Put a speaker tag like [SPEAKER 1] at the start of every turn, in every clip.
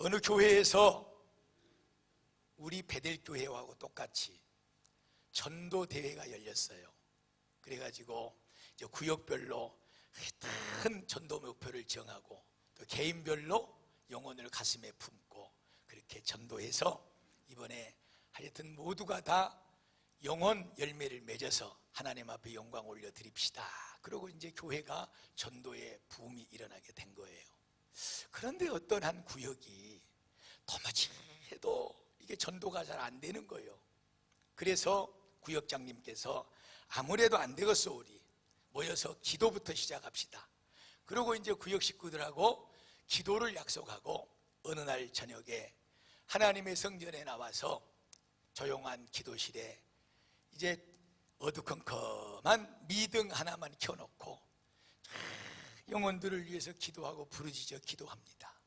[SPEAKER 1] 어느 교회에서 우리 베델교회하고 똑같이 전도 대회가 열렸어요. 그래가지고 이제 구역별로 큰 전도 목표를 정하고 또 개인별로 영혼을 가슴에 품고 그렇게 전도해서 이번에 하여튼 모두가 다 영혼 열매를 맺어서 하나님 앞에 영광 올려드립시다. 그러고 이제 교회가 전도의 붐이 일어나게 된 거예요. 그런데 어떤 한 구역이 도무지 해도 이게 전도가 잘 안 되는 거예요. 그래서 구역장님께서 아무래도 안 되겠어, 우리 모여서 기도부터 시작합시다. 그리고 이제 구역 식구들하고 기도를 약속하고 어느 날 저녁에 하나님의 성전에 나와서 조용한 기도실에 이제 어두컴컴한 미등 하나만 켜놓고 영혼들을 위해서 기도하고 부르짖어 기도합니다.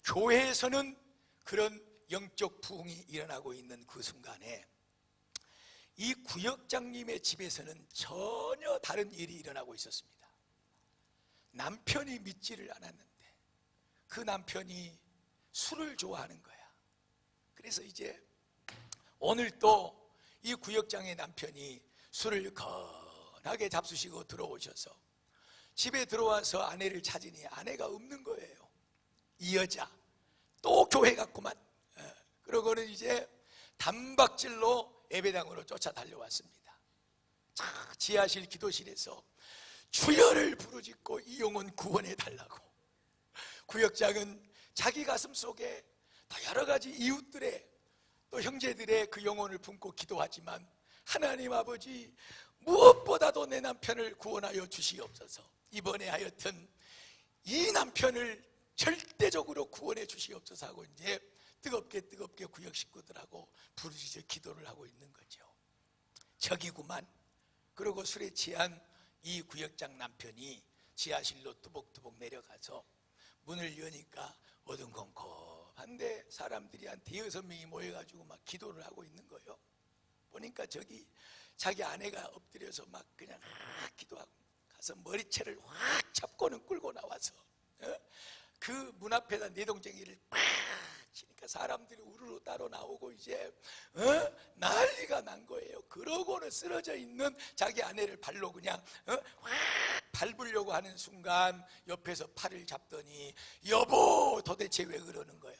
[SPEAKER 1] 교회에서는 그런 영적 부흥이 일어나고 있는 그 순간에 이 구역장님의 집에서는 전혀 다른 일이 일어나고 있었습니다. 남편이 믿지를 않았는데 그 남편이 술을 좋아하는 거야. 그래서 이제 오늘 또 이 구역장의 남편이 술을 건하게 잡수시고 들어오셔서 집에 들어와서 아내를 찾으니 아내가 없는 거예요. 이 여자 또 교회 갔구만. 그러고는 이제 단박질로 예배당으로 쫓아 달려왔습니다. 지하실 기도실에서 주여를 부르짖고 이 영혼 구원해 달라고. 구역장은 자기 가슴 속에 또 여러 가지 이웃들의 또 형제들의 그 영혼을 품고 기도하지만 하나님 아버지 무엇보다도 내 남편을 구원하여 주시옵소서. 이번에 하여튼 이 남편을 절대적으로 구원해 주시옵소서 하고 이제 뜨겁게 구역 식구들하고 부르짖어 기도를 하고 있는 거죠. 저기구만. 그러고 술에 취한 이 구역장 남편이 지하실로 뚜벅뚜벅 내려가서 문을 여니까 어둠컴컴한데 사람들이 한 5-6명이 모여가지고 막 기도를 하고 있는 거예요. 보니까 저기 자기 아내가 엎드려서 막 그냥 기도하고 가서 머리채를 확 잡고는 끌고 나와서 그 문 앞에다 내동쟁이를 팍 치니까 사람들이 우르르 따로 나오고 이제 난리가 난 거예요. 그러고는 쓰러져 있는 자기 아내를 발로 그냥 확 밟으려고 하는 순간 옆에서 팔을 잡더니 여보 도대체 왜 그러는 거야?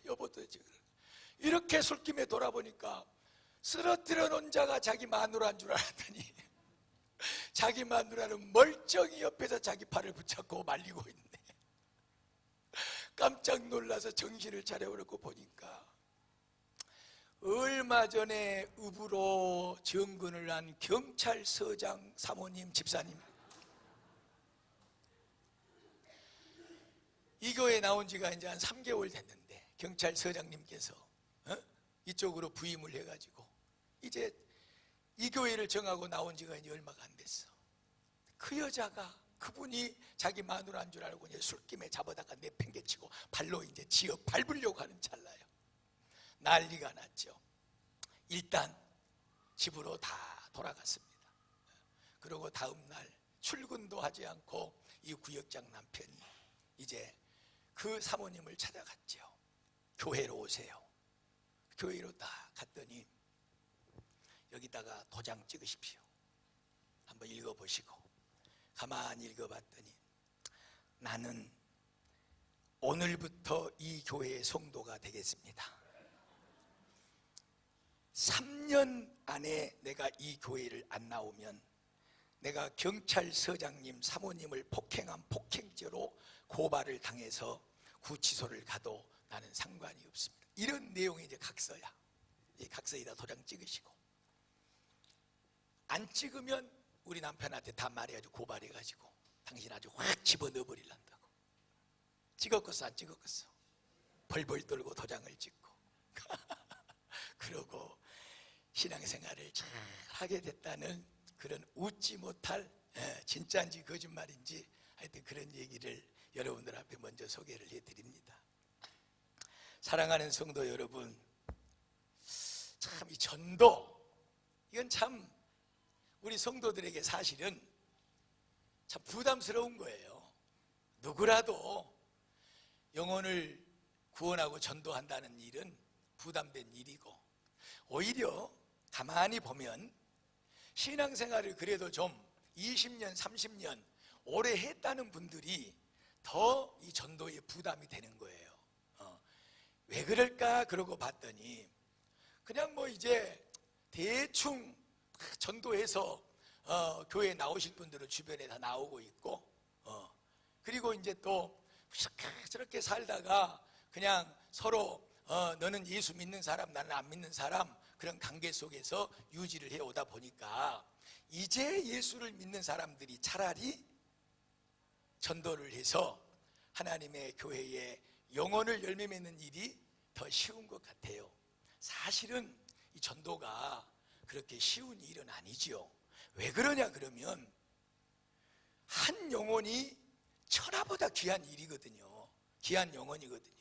[SPEAKER 1] 여보 도대체 이렇게 술김에 돌아보니까 쓰러뜨려 놓은 자가 자기 마누라인 줄 알았더니 자기 마누라는 멀쩡히 옆에서 자기 팔을 붙잡고 말리고 있네. 깜짝 놀라서 정신을 차려보려고 보니까 얼마 전에 읍으로 정근을 한 경찰서장 사모님 집사님, 이 교회에 나온 지가 이제 한 3개월 됐는데 경찰서장님께서 이쪽으로 부임을 해가지고 이제 이 교회를 정하고 나온 지가 이제 얼마가 안 됐어. 그 여자가 그분이 자기 마누라인 줄 알고 이제 술김에 잡아다가 내팽개치고 발로 이제 지어 밟으려고 하는 찰나요. 난리가 났죠. 일단 집으로 다 돌아갔습니다. 그리고 다음 날 출근도 하지 않고 이 구역장 남편이 이제 그 사모님을 찾아갔죠. 교회로 오세요. 교회로 딱 갔더니 여기다가 도장 찍으십시오. 한번 읽어보시고 가만히 읽어봤더니 나는 오늘부터 이 교회의 성도가 되겠습니다. 3년 안에 내가 이 교회를 안 나오면 내가 경찰서장님 사모님을 폭행한 폭행죄로 고발을 당해서 구치소를 가도 나는 상관이 없습니다. 이런 내용이 이제 각서야. 이 각서에다 도장 찍으시고 안 찍으면 우리 남편한테 다 말해가지고 고발해가지고 당신 아주 확 집어넣어 버리란다고. 찍었겠어 안 찍었겠어? 벌벌 떨고 도장을 찍고 그러고 신앙생활을 잘 하게 됐다는 그런 웃지 못할 진짜인지 거짓말인지 하여튼 그런 얘기를 여러분들 앞에 먼저 소개를 해드립니다. 사랑하는 성도 여러분, 참 이 전도 이건 참 우리 성도들에게 사실은 참 부담스러운 거예요. 누구라도 영혼을 구원하고 전도한다는 일은 부담된 일이고, 오히려 가만히 보면 신앙생활을 그래도 좀 20년, 30년 오래 했다는 분들이 더 이 전도에 부담이 되는 거예요. 왜 그럴까 그러고 봤더니 그냥 뭐 이제 대충 전도해서 교회에 나오실 분들은 주변에 다 나오고 있고, 그리고 이제 또 저렇게 살다가 그냥 서로 너는 예수 믿는 사람, 나는 안 믿는 사람, 그런 관계 속에서 유지를 해오다 보니까 이제 예수를 믿는 사람들이 차라리 전도를 해서 하나님의 교회에 영혼을 열매 맺는 일이 더 쉬운 것 같아요. 사실은 이 전도가 그렇게 쉬운 일은 아니지요. 왜 그러냐 그러면 한 영혼이 천하보다 귀한 일이거든요. 귀한 영혼이거든요.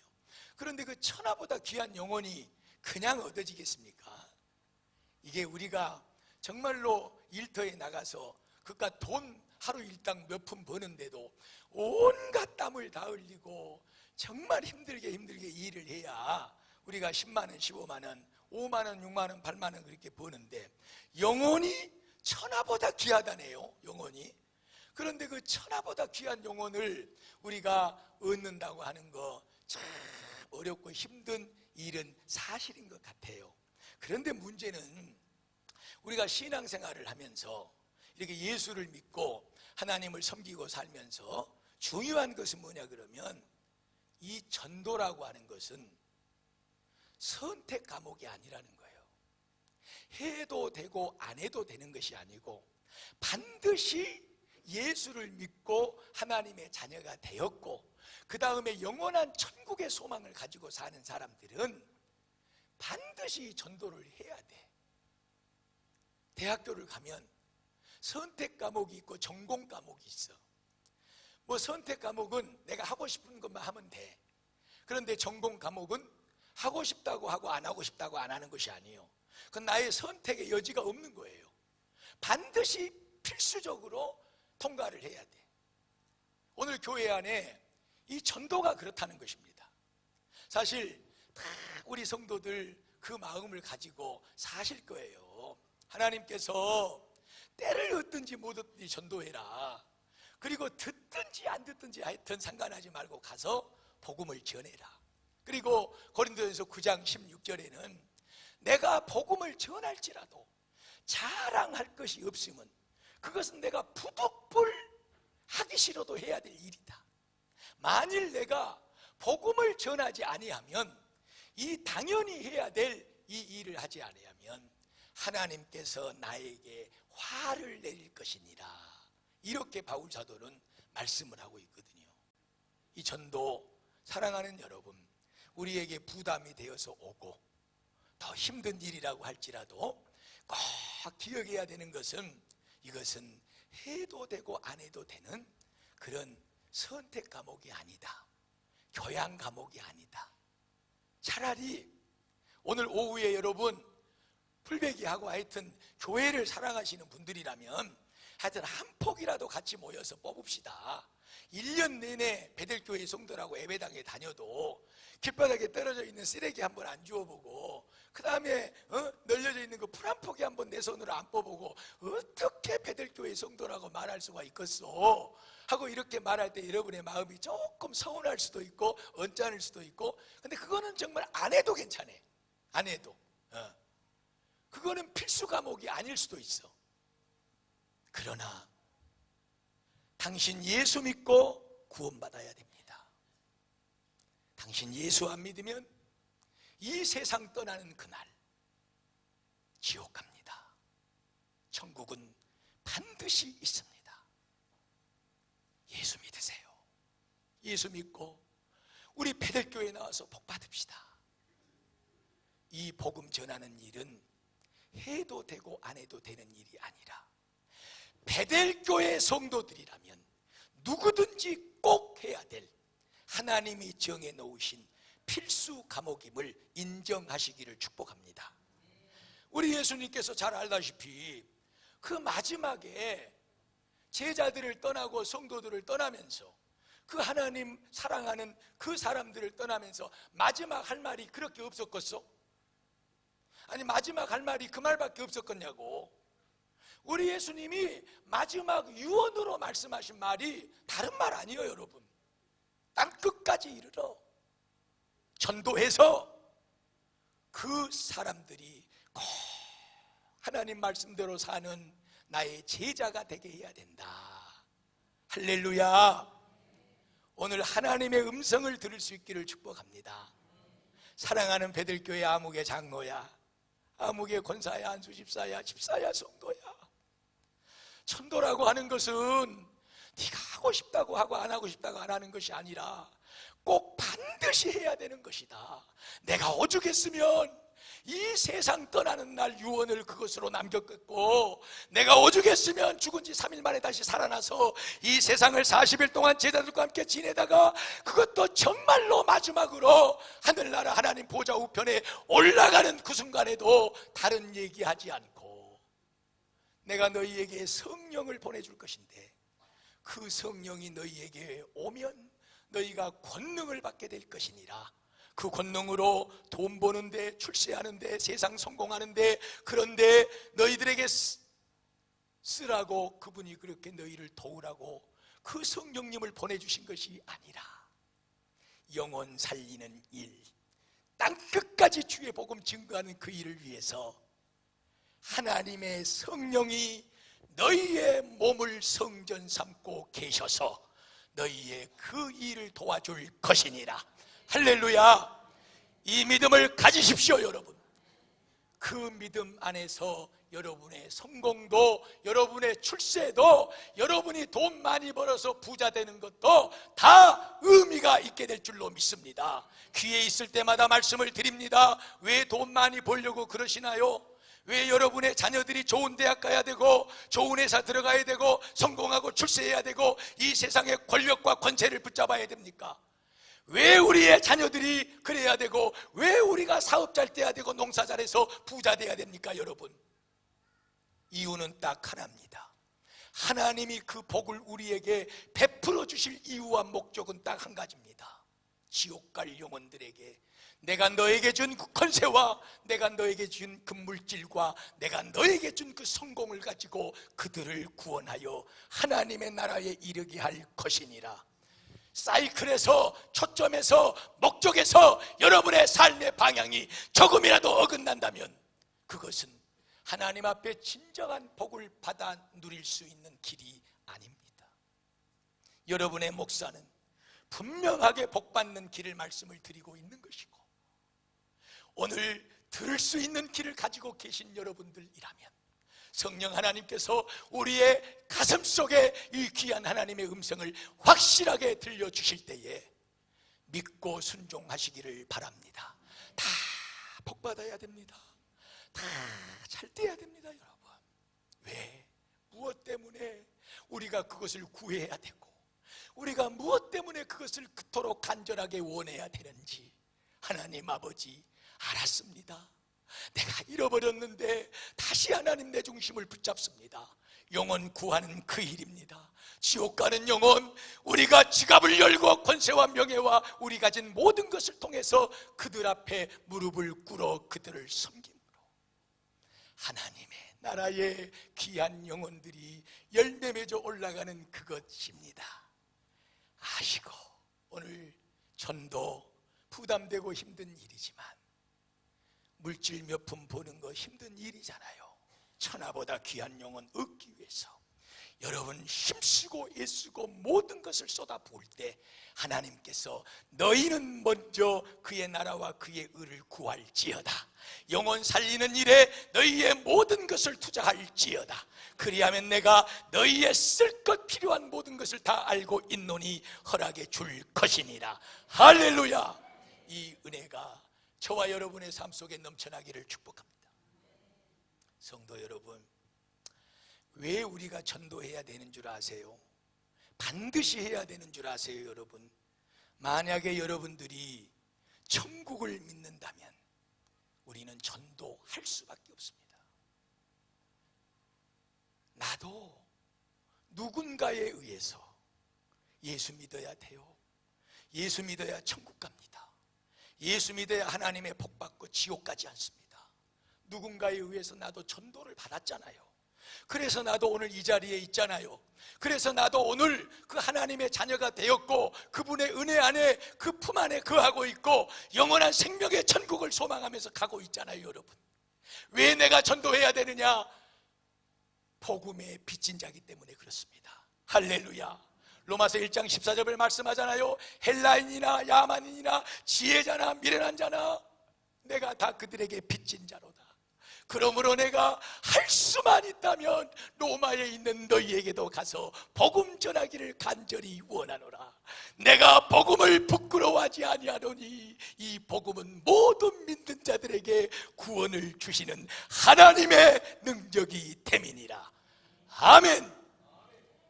[SPEAKER 1] 그런데 그 천하보다 귀한 영혼이 그냥 얻어지겠습니까? 이게 우리가 정말로 일터에 나가서 그깟 돈 하루 일당 몇 푼 버는데도 온갖 땀을 다 흘리고 정말 힘들게 일을 해야 우리가 10만 원, 15만 원, 5만 원, 6만 원, 8만 원 그렇게 버는데 영혼이 천하보다 귀하다네요. 영혼이. 그런데 그 천하보다 귀한 영혼을 우리가 얻는다고 하는 거 참 어렵고 힘든 일은 사실인 것 같아요. 그런데 문제는 우리가 신앙생활을 하면서 이렇게 예수를 믿고 하나님을 섬기고 살면서 중요한 것은 뭐냐 그러면 이 전도라고 하는 것은 선택 과목이 아니라는 거예요. 해도 되고 안 해도 되는 것이 아니고 반드시 예수를 믿고 하나님의 자녀가 되었고 그 다음에 영원한 천국의 소망을 가지고 사는 사람들은 반드시 전도를 해야 돼. 대학교를 가면 선택 과목이 있고 전공 과목이 있어. 뭐 선택 과목은 내가 하고 싶은 것만 하면 돼. 그런데 전공 과목은 하고 싶다고 하고 안 하고 싶다고 안 하는 것이 아니에요. 그건 나의 선택의 여지가 없는 거예요. 반드시 필수적으로 통과를 해야 돼. 오늘 교회 안에 이 전도가 그렇다는 것입니다. 사실 다 우리 성도들 그 마음을 가지고 사실 거예요. 하나님께서 때를 얻든지 못 얻든지 전도해라. 그리고 듣든지 안 듣든지 하여튼 상관하지 말고 가서 복음을 전해라. 그리고 고린도전서 9장 16절에는 내가 복음을 전할지라도 자랑할 것이 없으면 그것은 내가 부득불 하기 싫어도 해야 될 일이다. 만일 내가 복음을 전하지 아니하면 이 당연히 해야 될 이 일을 하지 아니하면 하나님께서 나에게 화를 내릴 것이니라. 이렇게 바울 사도는 말씀을 하고 있거든요. 이 전도 사랑하는 여러분, 우리에게 부담이 되어서 오고 더 힘든 일이라고 할지라도 꼭 기억해야 되는 것은 이것은 해도 되고 안 해도 되는 그런 선택 과목이 아니다. 교양 과목이 아니다. 차라리 오늘 오후에 여러분 풀베기하고 하여튼 교회를 사랑하시는 분들이라면 하여튼 한 폭이라도 같이 모여서 뽑읍시다. 1년 내내 베델교회 성도라고 예배당에 다녀도 길바닥에 떨어져 있는 쓰레기 한번 안 주워보고 그 다음에 널려져 있는 그 풀 한 포기 한번 내 손으로 안 뽑아보고 어떻게 베델교회 성도라고 말할 수가 있겠어 하고 이렇게 말할 때 여러분의 마음이 조금 서운할 수도 있고 언짢을 수도 있고, 근데 그거는 정말 안 해도 괜찮아. 안 해도 그거는 필수 과목이 아닐 수도 있어. 그러나 당신 예수 믿고 구원받아야 됩니다. 당신 예수 안 믿으면 이 세상 떠나는 그날 지옥 갑니다. 천국은 반드시 있습니다. 예수 믿으세요. 예수 믿고 우리 베델교회에 나와서 복 받읍시다. 이 복음 전하는 일은 해도 되고 안 해도 되는 일이 아니라 베델교회 성도들이라면 누구든지 꼭 해야 될 하나님이 정해 놓으신 필수 과목임을 인정하시기를 축복합니다. 우리 예수님께서 잘 알다시피 그 마지막에 제자들을 떠나고 성도들을 떠나면서 그 하나님 사랑하는 그 사람들을 떠나면서 마지막 할 말이 그렇게 없었겠어? 아니 마지막 할 말이 그 말밖에 없었겠냐고. 우리 예수님이 마지막 유언으로 말씀하신 말이 다른 말 아니에요 여러분. 땅 끝까지 이르러 전도해서 그 사람들이 꼭 하나님 말씀대로 사는 나의 제자가 되게 해야 된다. 할렐루야. 오늘 하나님의 음성을 들을 수 있기를 축복합니다. 사랑하는 베들교회 아무개 장로야, 아무개 권사야, 안수 집사야, 집사야, 성도야, 전도라고 하는 것은 네가 하고 싶다고 하고 안 하고 싶다고 안 하는 것이 아니라 꼭 반드시 해야 되는 것이다. 내가 오죽했으면 이 세상 떠나는 날 유언을 그것으로 남겼겠고, 내가 오죽했으면 죽은 지 3일 만에 다시 살아나서 이 세상을 40일 동안 제자들과 함께 지내다가 그것도 정말로 마지막으로 하늘나라 하나님 보좌 우편에 올라가는 그 순간에도 다른 얘기하지 않고 내가 너희에게 성령을 보내줄 것인데 그 성령이 너희에게 오면 너희가 권능을 받게 될 것이니라. 그 권능으로 돈 버는데, 출세하는데, 세상 성공하는데, 그런데 너희들에게 쓰라고 그분이 그렇게 너희를 도우라고 그 성령님을 보내주신 것이 아니라 영혼 살리는 일, 땅끝까지 주의 복음 증거하는 그 일을 위해서 하나님의 성령이 너희의 몸을 성전 삼고 계셔서 너희의 그 일을 도와줄 것이니라. 할렐루야. 이 믿음을 가지십시오 여러분. 그 믿음 안에서 여러분의 성공도, 여러분의 출세도, 여러분이 돈 많이 벌어서 부자 되는 것도 다 의미가 있게 될 줄로 믿습니다. 기회 있을 때마다 말씀을 드립니다. 왜 돈 많이 벌려고 그러시나요? 왜 여러분의 자녀들이 좋은 대학 가야 되고 좋은 회사 들어가야 되고 성공하고 출세해야 되고 이 세상의 권력과 권세를 붙잡아야 됩니까? 왜 우리의 자녀들이 그래야 되고 왜 우리가 사업 잘 돼야 되고 농사 잘해서 부자 돼야 됩니까 여러분? 이유는 딱 하나입니다. 하나님이 그 복을 우리에게 베풀어 주실 이유와 목적은 딱 한 가지입니다. 지옥 갈 영혼들에게 내가 너에게 준 그 권세와 내가 너에게 준 그 물질과 내가 너에게 준 그 성공을 가지고 그들을 구원하여 하나님의 나라에 이르게 할 것이니라. 사이클에서, 초점에서, 목적에서 여러분의 삶의 방향이 조금이라도 어긋난다면 그것은 하나님 앞에 진정한 복을 받아 누릴 수 있는 길이 아닙니다. 여러분의 목사는 분명하게 복받는 길을 말씀을 드리고 있는 것이고, 오늘 들을 수 있는 길을 가지고 계신 여러분들이라면 성령 하나님께서 우리의 가슴 속에 이 귀한 하나님의 음성을 확실하게 들려주실 때에 믿고 순종하시기를 바랍니다. 다 복받아야 됩니다. 다 잘 돼야 됩니다 여러분. 왜? 무엇 때문에 우리가 그것을 구해야 되고 우리가 무엇 때문에 그것을 그토록 간절하게 원해야 되는지 하나님 아버지 알았습니다. 내가 잃어버렸는데 다시 하나님 내 중심을 붙잡습니다. 영혼 구하는 그 일입니다. 지옥 가는 영혼, 우리가 지갑을 열고 권세와 명예와 우리 가진 모든 것을 통해서 그들 앞에 무릎을 꿇어 그들을 섬김으로 하나님의 나라의 귀한 영혼들이 열매 맺어 올라가는 그것입니다. 아시고 오늘 전도 부담되고 힘든 일이지만 물질 몇 푼 버는 거 힘든 일이잖아요. 천하보다 귀한 영혼 얻기 위해서 여러분 힘쓰고 애쓰고 모든 것을 쏟아부을 때 하나님께서 너희는 먼저 그의 나라와 그의 의를 구할지어다. 영혼 살리는 일에 너희의 모든 것을 투자할지어다. 그리하면 내가 너희의 쓸 것 필요한 모든 것을 다 알고 있노니 허락해 줄 것이니라. 할렐루야. 이 은혜가 저와 여러분의 삶 속에 넘쳐나기를 축복합니다. 성도 여러분, 왜 우리가 전도해야 되는 줄 아세요? 반드시 해야 되는 줄 아세요 여러분? 만약에 여러분들이 천국을 믿는다면 우리는 전도할 수밖에 없습니다. 나도 누군가에 의해서 예수 믿어야 돼요. 예수 믿어야 천국 갑니다. 예수 믿어야 하나님의 복 받고 지옥 가지 않습니다. 누군가에 의해서 나도 전도를 받았잖아요. 그래서 나도 오늘 이 자리에 있잖아요. 그래서 나도 오늘 그 하나님의 자녀가 되었고 그분의 은혜 안에 그 품 안에 거하고 있고 영원한 생명의 천국을 소망하면서 가고 있잖아요. 여러분, 왜 내가 전도해야 되느냐? 복음의 빚진 자이기 때문에 그렇습니다. 할렐루야. 로마서 1장 14절을 말씀하잖아요. 헬라인이나 야만인이나 지혜자나 미련한 자나 내가 다 그들에게 빚진 자로다. 그러므로 내가 할 수만 있다면 로마에 있는 너희에게도 가서 복음 전하기를 간절히 원하노라. 내가 복음을 부끄러워하지 아니하노니 이 복음은 모든 믿는 자들에게 구원을 주시는 하나님의 능력이 됨이니라. 아멘.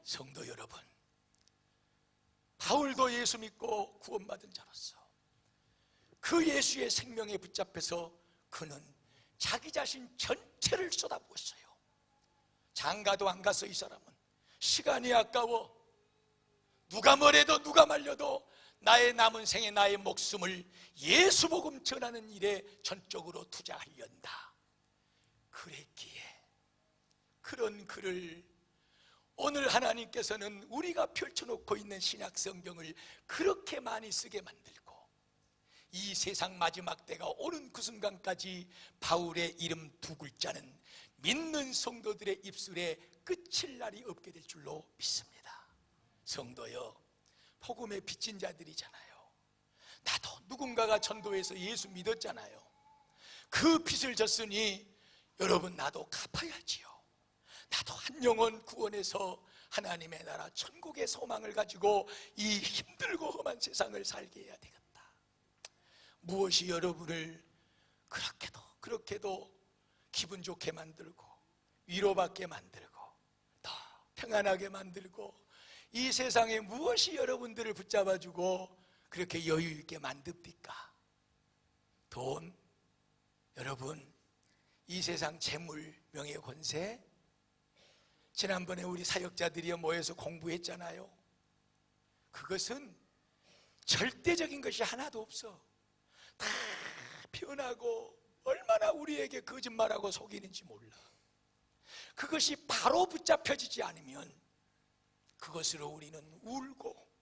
[SPEAKER 1] 성도 여러분, 바울도 예수 믿고 구원받은 자로서 그 예수의 생명에 붙잡혀서 그는 자기 자신 전체를 쏟아부었어요. 장가도 안 갔어. 이 사람은 시간이 아까워. 누가 뭐래도 누가 말려도 나의 남은 생에 나의 목숨을 예수 복음 전하는 일에 전적으로 투자하련다. 그랬기에 그런 그를 오늘 하나님께서는 우리가 펼쳐놓고 있는 신약 성경을 그렇게 많이 쓰게 만들고 이 세상 마지막 때가 오는 그 순간까지 바울의 이름 두 글자는 믿는 성도들의 입술에 끝일 날이 없게 될 줄로 믿습니다. 성도여, 복음의 빚진 자들이잖아요. 나도 누군가가 전도해서 예수 믿었잖아요. 그 빚을 졌으니 여러분, 나도 갚아야지요. 나도 한 영혼 구원해서 하나님의 나라 천국의 소망을 가지고 이 힘들고 험한 세상을 살게 해야 되겠다. 무엇이 여러분을 그렇게도 기분 좋게 만들고 위로받게 만들고 더 평안하게 만들고 이 세상에 무엇이 여러분들을 붙잡아주고 그렇게 여유있게 만듭니까? 돈? 여러분, 이 세상 재물, 명예, 권세? 지난번에 우리 사역자들이 모여서 공부했잖아요. 그것은 절대적인 것이 하나도 없어. 다 변하고 얼마나 우리에게 거짓말하고 속이는지 몰라. 그것이 바로 붙잡혀지지 않으면 그것으로 우리는 울고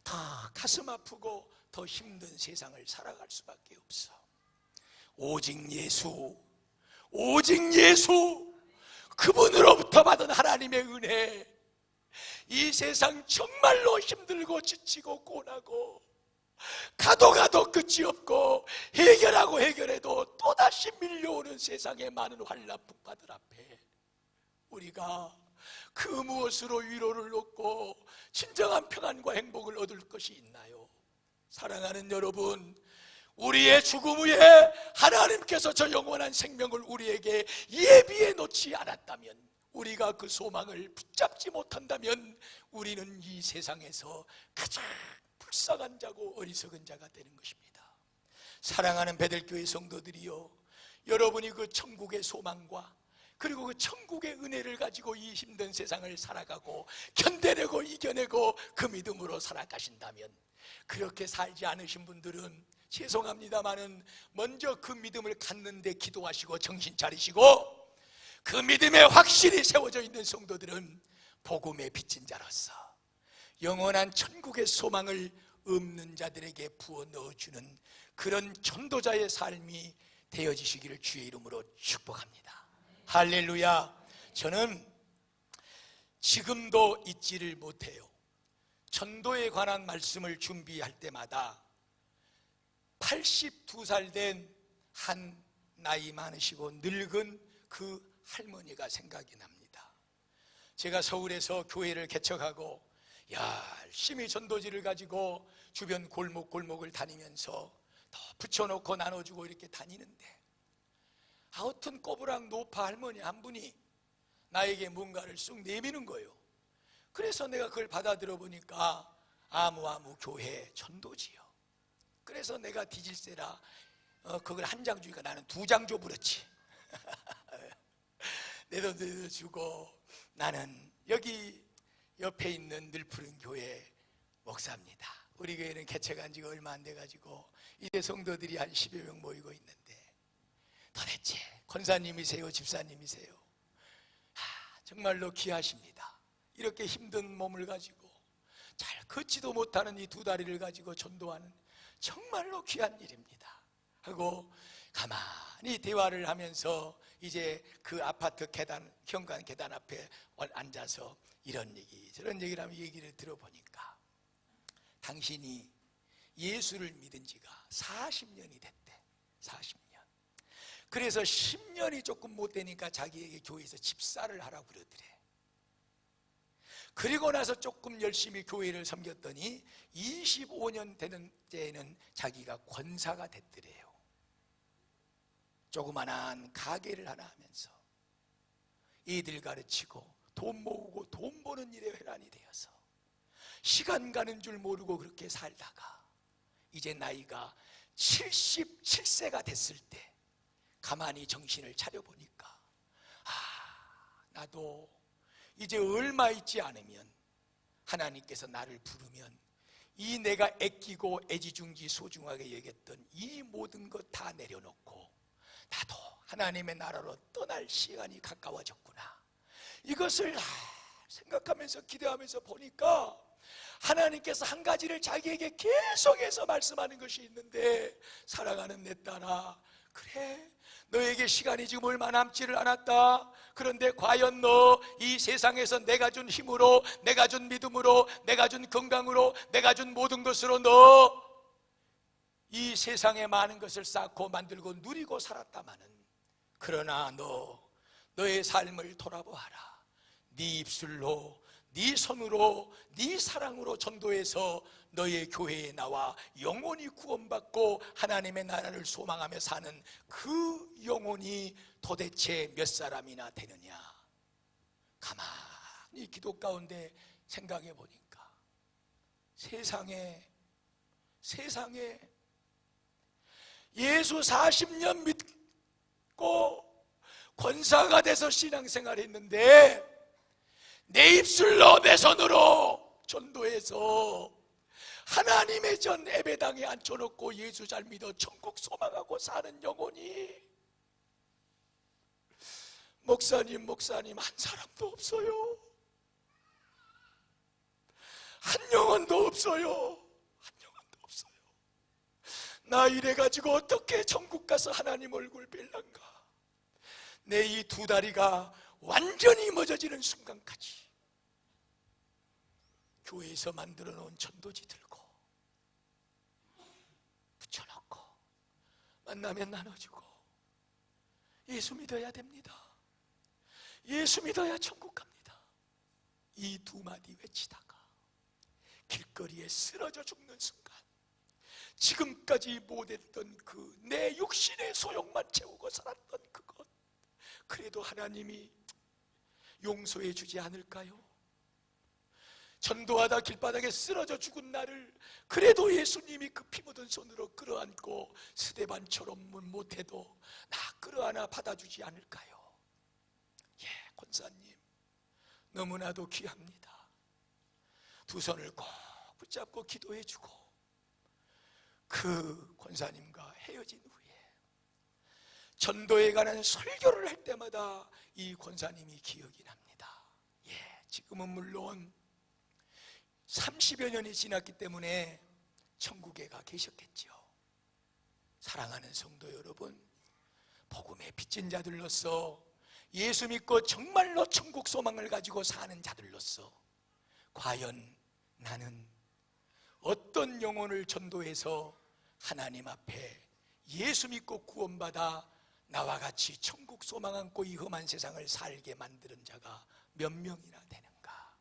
[SPEAKER 1] 더 가슴 아프고 더 힘든 세상을 살아갈 수밖에 없어. 오직 예수, 오직 예수, 그분으로부터 받은 하나님의 은혜, 이 세상 정말로 힘들고 지치고 고나고 가도 끝이 없고 해결해도 또다시 밀려오는 세상의 많은 환난 풍파들 앞에 우리가 그 무엇으로 위로를 얻고 진정한 평안과 행복을 얻을 것이 있나요? 사랑하는 여러분, 우리의 죽음 후에 하나님께서 저 영원한 생명을 우리에게 예비해 놓지 않았다면, 우리가 그 소망을 붙잡지 못한다면 우리는 이 세상에서 가장 불쌍한 자고 어리석은 자가 되는 것입니다. 사랑하는 베델교회 성도들이여, 여러분이 그 천국의 소망과 그리고 그 천국의 은혜를 가지고 이 힘든 세상을 살아가고 견뎌내고 이겨내고 그 믿음으로 살아가신다면, 그렇게 살지 않으신 분들은 죄송합니다마는 먼저 그 믿음을 갖는데 기도하시고 정신 차리시고, 그 믿음에 확실히 세워져 있는 성도들은 복음의 빚진 자로서 영원한 천국의 소망을 없는 자들에게 부어 넣어주는 그런 전도자의 삶이 되어지시기를 주의 이름으로 축복합니다. 할렐루야. 저는 지금도 잊지를 못해요. 전도에 관한 말씀을 준비할 때마다 82살 된 한 나이 많으시고 늙은 그 할머니가 생각이 납니다. 제가 서울에서 교회를 개척하고 열심히 전도지를 가지고 주변 골목을 다니면서 더 붙여놓고 나눠주고 이렇게 다니는데, 아무튼 꼬부랑 노파 할머니 한 분이 나에게 뭔가를 쑥 내미는 거예요. 그래서 내가 그걸 받아들여 보니까 아무 교회 전도지요. 그래서 내가 뒤질세라 그걸 한 장 주니까 나는 2장 줘버렸지. 내 돈도 주고 나는 여기 옆에 있는 늘푸른 교회 목사입니다. 우리 교회는 개척한 지가 얼마 안 돼가지고 이제 성도들이 한 10여 명 모이고 있는데 도대체 권사님이세요? 집사님이세요? 정말로 귀하십니다. 이렇게 힘든 몸을 가지고 잘 걷지도 못하는 이 두 다리를 가지고 전도하는 정말로 귀한 일입니다 하고 가만히 대화를 하면서 이제 그 아파트 계단, 현관 계단 앞에 앉아서 이런 얘기 저런 얘기를 하면 얘기를 들어보니까 당신이 예수를 믿은 지가 40년이 됐대. 40년. 그래서 10년이 조금 못 되니까 자기에게 교회에서 집사를 하라고 그러더래. 그리고 나서 조금 열심히 교회를 섬겼더니 25년 되는 때에는 자기가 권사가 됐더래요. 조그만한 가게를 하나 하면서 애들 가르치고 돈 모으고 돈 버는 일에 회란이 되어서 시간 가는 줄 모르고 그렇게 살다가 이제 나이가 77세가 됐을 때 가만히 정신을 차려보니까 나도 이제 얼마 있지 않으면 하나님께서 나를 부르면 이 내가 아끼고 애지중지 소중하게 여겼던 이 모든 것 다 내려놓고 나도 하나님의 나라로 떠날 시간이 가까워졌구나. 이것을 생각하면서 기대하면서 보니까 하나님께서 한 가지를 자기에게 계속해서 말씀하는 것이 있는데, 사랑하는 내 딸아, 그래 너에게 시간이 지금 얼마 남지를 않았다. 그런데 과연 너 이 세상에서 내가 준 힘으로, 내가 준 믿음으로, 내가 준 건강으로, 내가 준 모든 것으로 너 이 세상에 많은 것을 쌓고 만들고 누리고 살았다마는, 그러나 너의 삶을 돌아보아라. 네 입술로, 네 손으로, 네 사랑으로 전도해서 너의 교회에 나와 영혼이 구원받고 하나님의 나라를 소망하며 사는 그 영혼이 도대체 몇 사람이나 되느냐. 가만히 기도 가운데 생각해 보니까 세상에 예수 40년 믿고 권사가 돼서 신앙생활 했는데 내 입술로 내 손으로 전도해서 하나님의 전 예배당에 앉혀놓고 예수 잘 믿어 천국 소망하고 사는 영혼이 목사님 한 사람도 없어요. 한 영혼도 없어요. 나 이래가지고 어떻게 천국 가서 하나님 얼굴 뵐란가. 내 이 두 다리가 완전히 멎어지는 순간까지 교회에서 만들어 놓은 전도지 들고 붙여놓고 만나면 나눠주고, 예수 믿어야 됩니다. 예수 믿어야 천국 갑니다. 이 두 마디 외치다가 길거리에 쓰러져 죽는 순간, 지금까지 못했던 그 내 육신의 소욕만 채우고 살았던 그것, 그래도 하나님이 용서해 주지 않을까요? 전도하다 길바닥에 쓰러져 죽은 나를 그래도 예수님이 그 피 묻은 손으로 끌어안고 스데반처럼은 못해도 나 끌어안아 받아주지 않을까요? 예, 권사님 너무나도 귀합니다. 두 손을 꼭 붙잡고 기도해 주고 그 권사님과 헤어진 후에 전도에 관한 설교를 할 때마다 이 권사님이 기억이 납니다. 예, 지금은 물론 30여 년이 지났기 때문에 천국에 가 계셨겠죠. 사랑하는 성도 여러분, 복음의 빚진 자들로서 예수 믿고 정말로 천국 소망을 가지고 사는 자들로서 과연 나는 어떤 영혼을 전도해서 하나님 앞에 예수 믿고 구원받아 나와 같이 천국 소망 안고 이 험한 세상을 살게 만드는 자가 몇 명이나 되는가.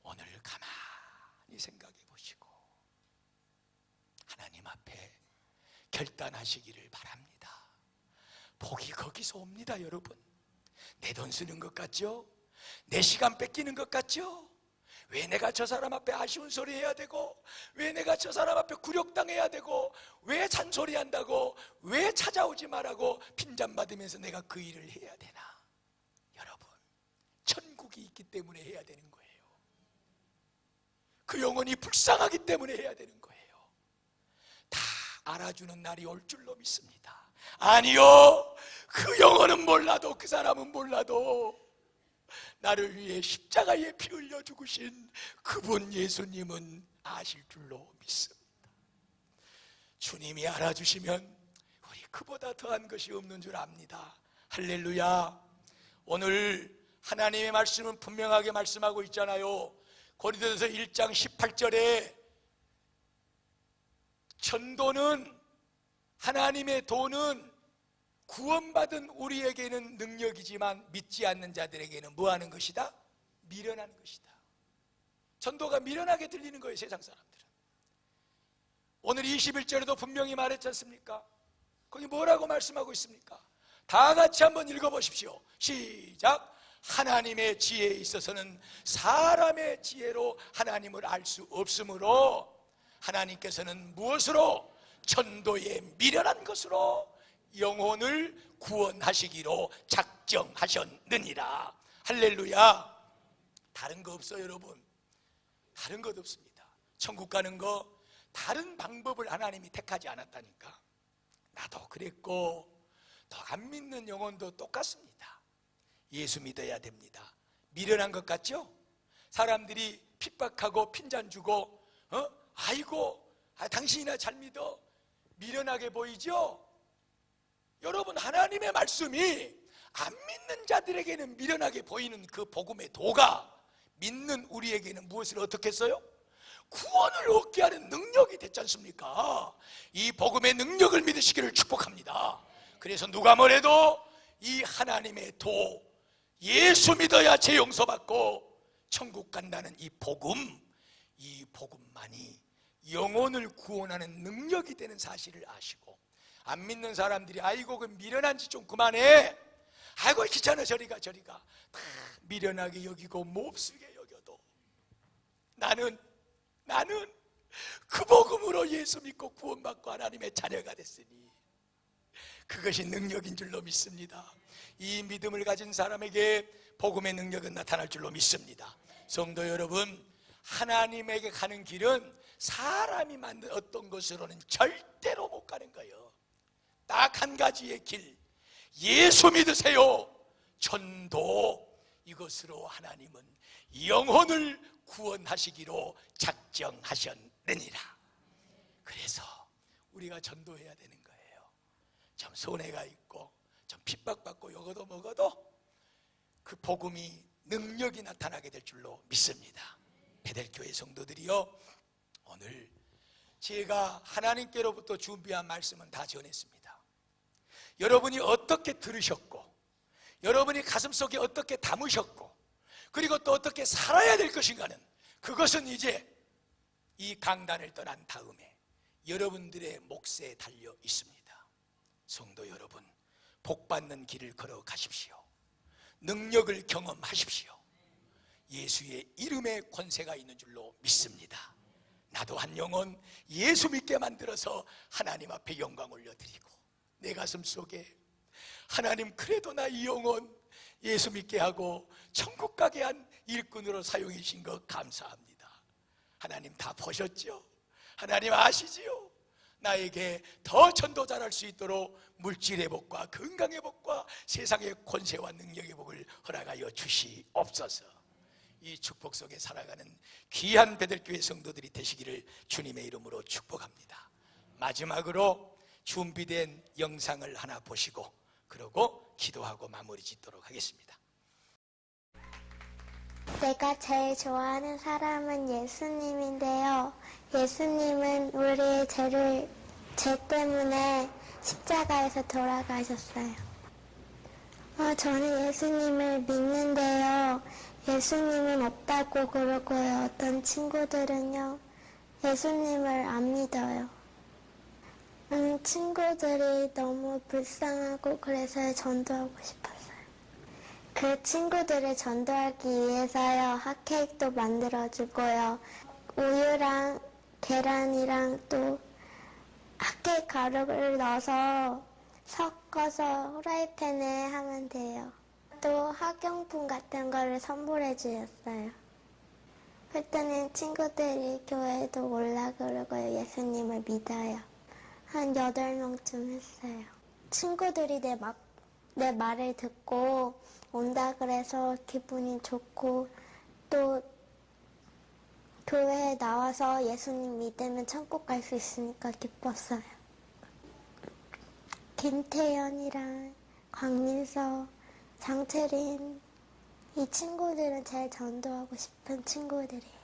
[SPEAKER 1] 오늘 가만히 생각해 보시고 하나님 앞에 결단하시기를 바랍니다. 복이 거기서 옵니다. 여러분, 내 돈 쓰는 것 같죠? 내 시간 뺏기는 것 같죠? 왜 내가 저 사람 앞에 아쉬운 소리 해야 되고, 왜 내가 저 사람 앞에 굴욕당해야 되고, 왜 잔소리한다고, 왜 찾아오지 말라고 핀잔 받으면서 내가 그 일을 해야 되나. 여러분, 천국이 있기 때문에 해야 되는 거예요. 그 영혼이 불쌍하기 때문에 해야 되는 거예요. 다 알아주는 날이 올 줄로 믿습니다. 아니요, 그 영혼은 몰라도, 그 사람은 몰라도 나를 위해 십자가에 피 흘려 죽으신 그분 예수님은 아실 줄로 믿습니다. 주님이 알아주시면 우리 그보다 더한 것이 없는 줄 압니다. 할렐루야. 오늘 하나님의 말씀은 분명하게 말씀하고 있잖아요. 고린도전서 1장 18절에 전도는, 하나님의 도는 구원받은 우리에게는 능력이지만 믿지 않는 자들에게는 뭐하는 것이다? 미련한 것이다. 전도가 미련하게 들리는 거예요, 세상 사람들은. 오늘 21절에도 분명히 말했지 않습니까? 거기 뭐라고 말씀하고 있습니까? 다 같이 한번 읽어보십시오. 시작. 하나님의 지혜에 있어서는 사람의 지혜로 하나님을 알 수 없으므로 하나님께서는 무엇으로? 전도에 미련한 것으로 영혼을 구원하시기로 작정하셨느니라. 할렐루야. 다른 거 없어요, 여러분. 다른 것 없습니다. 천국 가는 거 다른 방법을 하나님이 택하지 않았다니까. 나도 그랬고 더 안 믿는 영혼도 똑같습니다. 예수 믿어야 됩니다. 미련한 것 같죠? 사람들이 핍박하고 핀잔 주고 아이고 당신이나 잘 믿어, 미련하게 보이죠? 여러분, 하나님의 말씀이 안 믿는 자들에게는 미련하게 보이는 그 복음의 도가 믿는 우리에게는 무엇을 어떻게 했어요? 구원을 얻게 하는 능력이 됐지 않습니까? 이 복음의 능력을 믿으시기를 축복합니다. 그래서 누가 뭐래도 이 하나님의 도, 예수 믿어야 죄 용서받고 천국 간다는 이 복음만이 영혼을 구원하는 능력이 되는 사실을 아시고, 안 믿는 사람들이 아이고 그 미련한 짓 좀 그만해, 아이고 귀찮아 저리가 다 미련하게 여기고 몹쓰게 여겨도 나는 그 복음으로 예수 믿고 구원받고 하나님의 자녀가 됐으니 그것이 능력인 줄로 믿습니다. 이 믿음을 가진 사람에게 복음의 능력은 나타날 줄로 믿습니다. 성도 여러분, 하나님에게 가는 길은 사람이 만든 어떤 것으로는 절대로 못 가는 거예요. 딱 한 가지의 길, 예수 믿으세요. 전도, 이것으로 하나님은 영혼을 구원하시기로 작정하셨느니라. 그래서 우리가 전도해야 되는 거예요. 좀 손해가 있고 좀 핍박받고 요거도 먹어도 그 복음이 능력이 나타나게 될 줄로 믿습니다. 베델교회 성도들이요, 오늘 제가 하나님께로부터 준비한 말씀은 다 전했습니다. 여러분이 어떻게 들으셨고, 여러분이 가슴속에 어떻게 담으셨고, 그리고 또 어떻게 살아야 될 것인가는, 그것은 이제 이 강단을 떠난 다음에 여러분들의 몫에 달려 있습니다. 성도 여러분, 복받는 길을 걸어가십시오. 능력을 경험하십시오. 예수의 이름에 권세가 있는 줄로 믿습니다. 나도 한 영혼 예수 믿게 만들어서 하나님 앞에 영광 올려드리고, 내 가슴 속에 하나님, 그래도 나 이 영혼 예수 믿게 하고 천국 가게 한 일꾼으로 사용해 주신 것 감사합니다. 하나님 다 보셨죠? 하나님 아시지요? 나에게 더 전도 잘할 수 있도록 물질의 복과 건강의 복과 세상의 권세와 능력의 복을 허락하여 주시옵소서. 이 축복 속에 살아가는 귀한 베델교회 성도들이 되시기를 주님의 이름으로 축복합니다. 마지막으로 준비된 영상을 하나 보시고 그러고 기도하고 마무리 짓도록 하겠습니다.
[SPEAKER 2] 내가 제일 좋아하는 사람은 예수님인데요. 예수님은 우리의 죄 때문에 십자가에서 돌아가셨어요. 저는 예수님을 믿는데요. 예수님은 없다고 그러고요. 어떤 친구들은요, 예수님을 안 믿어요. 친구들이 너무 불쌍하고 그래서 전도하고 싶었어요. 그 친구들을 전도하기 위해서요, 핫케이크도 만들어주고요, 우유랑 계란이랑 또 핫케이크 가루를 넣어서 섞어서 후라이팬에 하면 돼요. 또 학용품 같은 거를 선물해 주셨어요. 그때는 친구들이 교회도 올라 그러고요. 예수님을 믿어요. 한 8명쯤 했어요. 친구들이 내 말을 듣고 온다 그래서 기분이 좋고, 또 교회에 나와서 예수님 믿으면 천국 갈 수 있으니까 기뻤어요. 김태연이랑 광민서, 장채린, 이 친구들은 제일 전도하고 싶은 친구들이에요.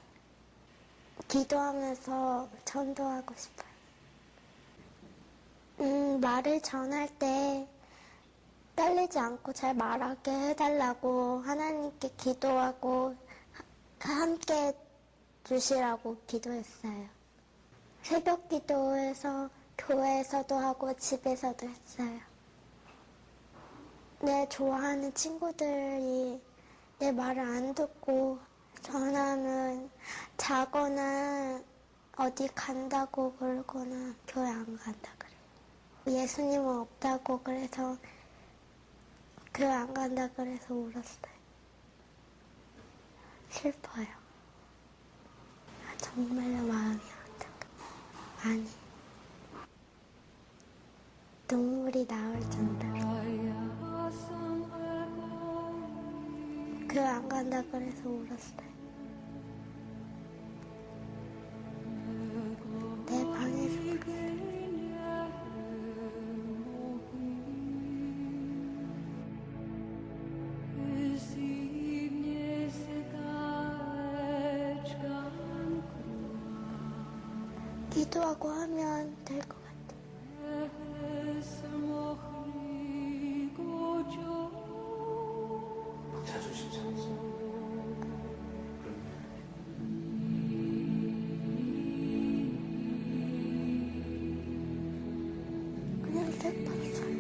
[SPEAKER 2] 기도하면서 전도하고 싶어요. 말을 전할 때 떨리지 않고 잘 말하게 해달라고 하나님께 기도하고 함께 주시라고 기도했어요. 새벽 기도에서 교회에서도 하고 집에서도 했어요. 내 좋아하는 친구들이 내 말을 안 듣고 전화하면 자거나 어디 간다고 그러거나 교회 안 간다 그래요. 예수님은 없다고 그래서 교회 안 간다 그래서 울었어요. 슬퍼요. 정말로 마음이 아프고 많이 눈물이 나올 정도로 교회 안 간다 그래서 울었어요. 내 방에서 울었어요. 기도하고 하면 될 것 같아요.
[SPEAKER 3] 자존심 상해서.
[SPEAKER 2] 그냥 슬펐어요.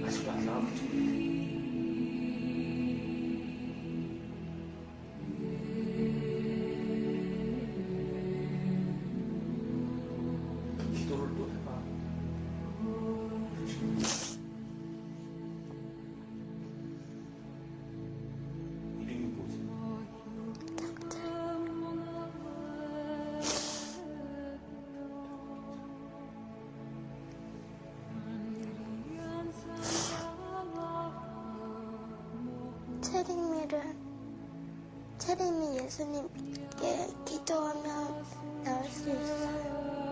[SPEAKER 3] 아직 안 나왔지. 기도를 또 해봐. 이름이 뭐지?
[SPEAKER 2] 체림이 예수님께 기도하면 나을 수 있어요.